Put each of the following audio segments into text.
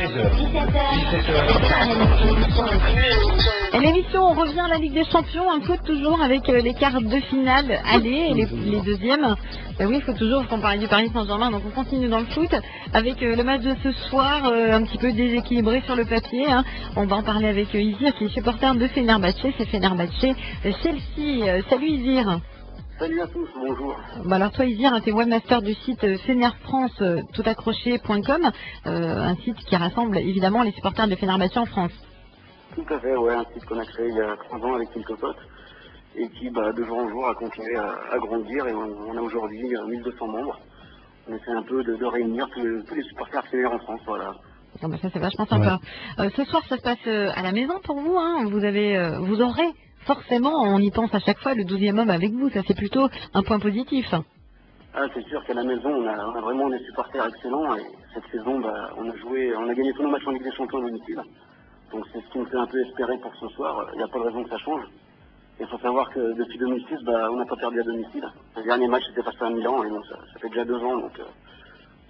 13h, 17h. Et l'émission, on revient à la Ligue des Champions, un coup toujours avec les quarts de finale aller et les deuxièmes. Oui, il faut toujours qu'on parle du Paris Saint-Germain, donc on continue dans le foot avec le match de ce soir, un petit peu déséquilibré sur le papier. Hein. On va en parler avec Isir qui est supporter de Fenerbahçe, c'est Fenerbahçe Chelsea. Salut Isir. Salut à tous, bonjour. Bah alors toi Isir, t'es webmaster du site fenerfrance toutaccroché.com, un site qui rassemble évidemment les supporters de Fenerbahçe en France. Tout à fait, ouais, un site qu'on a créé il y a 3 ans avec quelques potes et qui de jour en jour a continué à grandir et on a aujourd'hui 1200 membres. On essaie un peu de réunir tous les supporters fédéraux en France, voilà. Oh bah ça c'est vachement sympa. Ouais. Ce soir ça se passe à la maison pour vous, hein. Vous aurez forcément, on y pense à chaque fois, le 12e homme avec vous, ça c'est plutôt un point positif. Ah, c'est sûr qu'à la maison on a vraiment des supporters excellents et cette saison on a gagné tous nos matchs en Ligue des Champions à domicile. Donc c'est ce qui me fait un peu espérer pour ce soir, il n'y a pas de raison que ça change. Il faut savoir que depuis 2006, on n'a pas perdu à domicile. Le dernier match c'était passé à Milan et donc ça fait déjà 2 ans, donc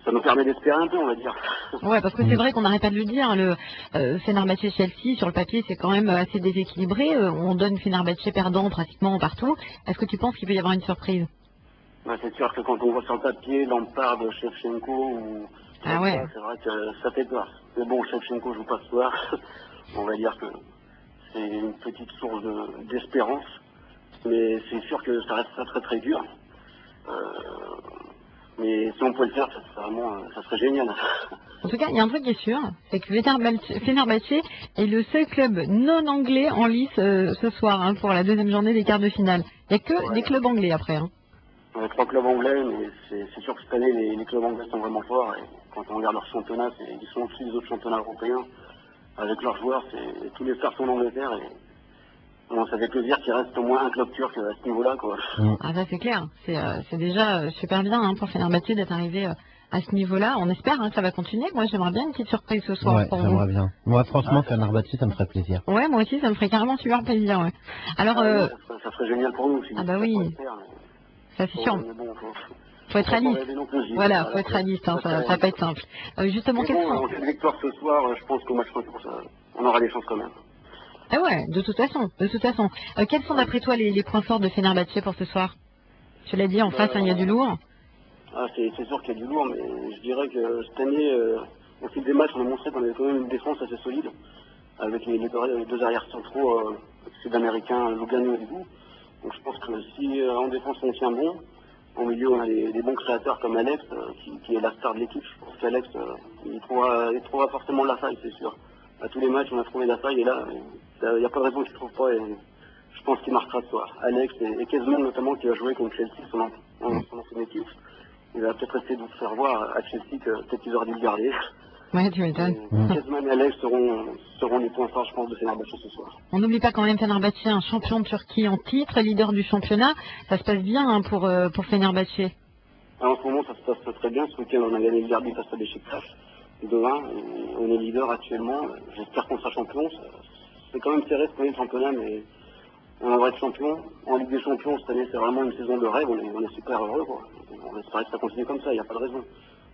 ça nous permet d'espérer un peu, on va dire. Ouais, parce que c'est vrai qu'on n'arrête pas de le dire, le Fenerbahçe Chelsea, sur le papier, c'est quand même assez déséquilibré. On donne Fenerbahçe perdant pratiquement partout. Est-ce que tu penses qu'il peut y avoir une surprise? C'est sûr que quand on voit sur le papier Lampard, Shevchenko ou... Ah ouais. C'est vrai que ça fait peur. Mais bon, Shevchenko joue pas ce soir. On va dire que c'est une petite source d'espérance. Mais c'est sûr que ça reste très très dur. Mais si on pouvait le faire, ça serait génial. En tout cas, il y a un truc qui est sûr, c'est que Fenerbahçe est le seul club non anglais en lice ce soir, hein, pour la deuxième journée des quarts de finale. Il n'y a que des clubs anglais après. Hein. On a 3 clubs anglais, mais c'est sûr que cette année, les clubs anglais sont vraiment forts. Et quand on regarde leur championnat, ils sont au-dessus des autres championnats européens. Avec leurs joueurs, tous les stars sont en Angleterre. Et ça fait plaisir qu'il reste au moins un club turc à ce niveau-là, quoi. Ah, ça c'est clair. C'est déjà super bien, hein, pour Fenerbahçe d'être arrivé à ce niveau-là. On espère, hein, que ça va continuer. Moi, j'aimerais bien une petite surprise ce soir. Ouais, pour j'aimerais vous. bien. Moi, franchement, Fenerbahçe, ça me ferait plaisir. Ouais, moi aussi, ça me ferait carrément super plaisir. Ouais. Alors, ça serait génial pour nous. Ah bah oui. Ça c'est sûr. Faut être réaliste. Voilà, faut être réaliste, hein, ça va pas être simple. Justement, quelles sont... En cette victoire ce soir, je pense qu'au match retour, on aura des chances quand même. Ah ouais, de toute façon. Quels sont d'après toi les points forts de Fenerbahçe pour ce soir? Je l'ai dit, en face, il y a du lourd. Ah, c'est sûr qu'il y a du lourd, mais je dirais que cette année, au fil des matchs, on a montré qu'on avait quand même une défense assez solide, avec les 2 arrières centraux sud-américains, Lugano et Ligou. Donc je pense que si en défense on tient bon, au milieu on a des bons créateurs comme Alex, qui est la star de l'équipe. Je pense qu'Alex, il trouvera forcément la faille, c'est sûr. À tous les matchs on a trouvé la faille et là, il n'y a pas de raison qu'il ne trouve pas et je pense qu'il marquera ce soir. Alex et Kezman notamment qui a joué contre Chelsea, son ancienne équipe. Il va peut-être essayer de vous faire voir à Chelsea que peut-être qu'ils auraient dû le garder. Ouais, tu m'étonnes. Kezman et Alex seront les points forts, je pense, de Fenerbahçe ce soir. On n'oublie pas quand même Fenerbahçe, un champion de Turquie en titre, leader du championnat. Ça se passe bien, hein, pour Fenerbahçe. En ce moment, ça se passe très bien. Ce week-end, on a gagné le derby face à Beşiktaş 2-1. On est leader actuellement. J'espère qu'on sera champion. C'est quand même serré ce premier championnat, mais on va être champion. En Ligue des Champions, cette année, c'est vraiment une saison de rêve. On est super heureux, quoi. On espère que ça continue comme ça, il n'y a pas de raison.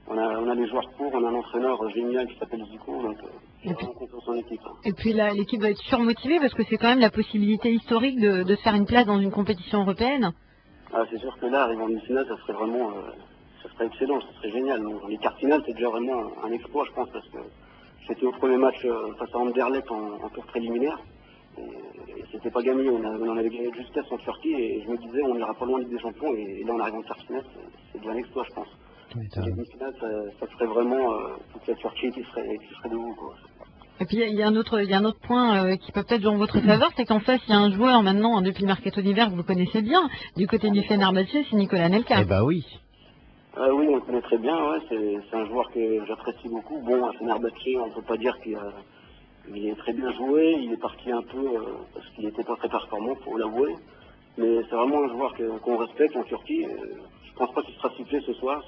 On a les joueurs pour, on a un entraîneur génial qui s'appelle Zico, donc j'ai vraiment confiance en l'équipe. Et puis là, l'équipe va être surmotivée parce que c'est quand même la possibilité historique de se faire une place dans une compétition européenne. Ah, c'est sûr que là, arriver en demi-finale, ça serait vraiment ça serait excellent, ça serait génial. Donc, les quarts finales, c'est déjà vraiment un exploit, je pense, parce que c'était au premier match face à Anderlecht en tour préliminaire. Et c'était pas gagné, on en avait gagné de justesse en Turquie et je me disais on ira pas loin en Ligue des Champions et là on arrive en quart finale, c'est déjà un exploit, je pense. Les demi-finales, ça serait vraiment toute la Turquie qui serait debout, quoi. Et puis il y a un autre point qui peut peut-être jouer en votre faveur, c'est qu'en face il y a un joueur maintenant, depuis le mercato d'hiver, vous le connaissez bien, du côté du Fenerbahçe, c'est Nicolas Anelka. Eh bah oui. Oui, on le connaît très bien, ouais, c'est un joueur que j'apprécie beaucoup. Bon, à Fenerbahçe, on peut pas dire qu'il est très bien joué, il est parti un peu parce qu'il n'était pas très performant, pour l'avouer. Mais c'est vraiment un joueur qu'on respecte en Turquie. Je pense pas qu'il sera sifflé ce soir.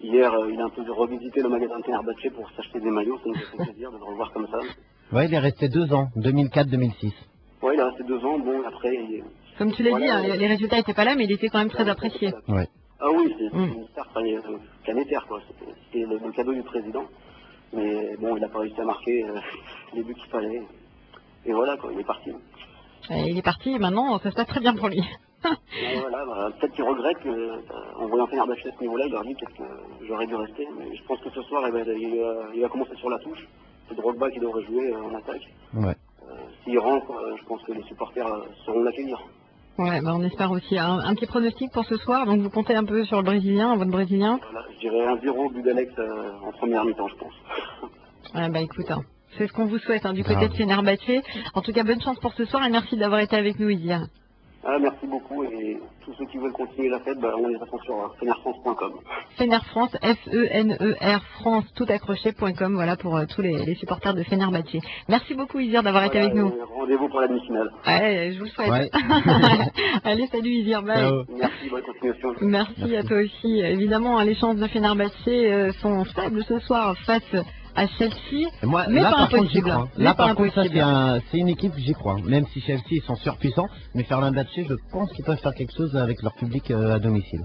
Hier, il a un peu revisité le magasin de Fenerbahçe pour s'acheter des maillots, ça nous fait plaisir de le revoir comme ça. Ouais, il est resté 2 ans, 2004-2006. Ouais, il est resté 2 ans, bon, après... Comme tu l'as dit, hein, les résultats n'étaient pas là, mais il était quand même très apprécié. Ouais. Ah oui, c'est une star planétaire, quoi. C'était le cadeau du président. Mais bon, il n'a pas réussi à marquer les buts qu'il fallait. Et voilà, quoi, il est parti. Et il est parti, et maintenant, ça se passe très bien pour lui. Et voilà, peut-être qu'il regrette qu'en voyant Fenerbahçe à ce niveau-là, il leur dit peut-être que j'aurais dû rester. Mais je pense que ce soir, il va commencer sur la touche. C'est Drogba qui devrait jouer en attaque. Ouais. S'il rentre, je pense que les supporters sauront l'accueillir. Ouais, bah on espère aussi. Un petit pronostic pour ce soir, donc vous comptez un peu sur le Brésilien, votre Brésilien. Voilà, je dirais 1-0 but d'Alex en première mi-temps, je pense. Ouais, bah écoute, c'est ce qu'on vous souhaite du côté de Fenerbahçe. En tout cas, bonne chance pour ce soir et merci d'avoir été avec nous, Idir. Merci beaucoup et tous ceux qui veulent continuer la fête, on les attend sur fenerfrance.com. Fenerfrance, F-E-N-E-R, France, tout accroché.com, voilà pour tous les supporters de Fenerbahçe. Merci beaucoup, Idir, d'avoir été avec nous. Rendez-vous pour la demi-finale. Ouais, je vous le souhaite. Ouais. Allez, salut Idir, bye. Ciao. Merci, bonne continuation. Merci à toi aussi. Évidemment, les chances de Fenerbahçe sont faibles ce soir face à Chelsea, Et moi, mais là, pas par contre, j'y impossible. crois. Mais Là, pas par contre, ça, impossible. c'est une équipe, j'y crois. Même si Chelsea, ils sont surpuissants, mais Fenerbahçe, je pense qu'ils peuvent faire quelque chose avec leur public à domicile.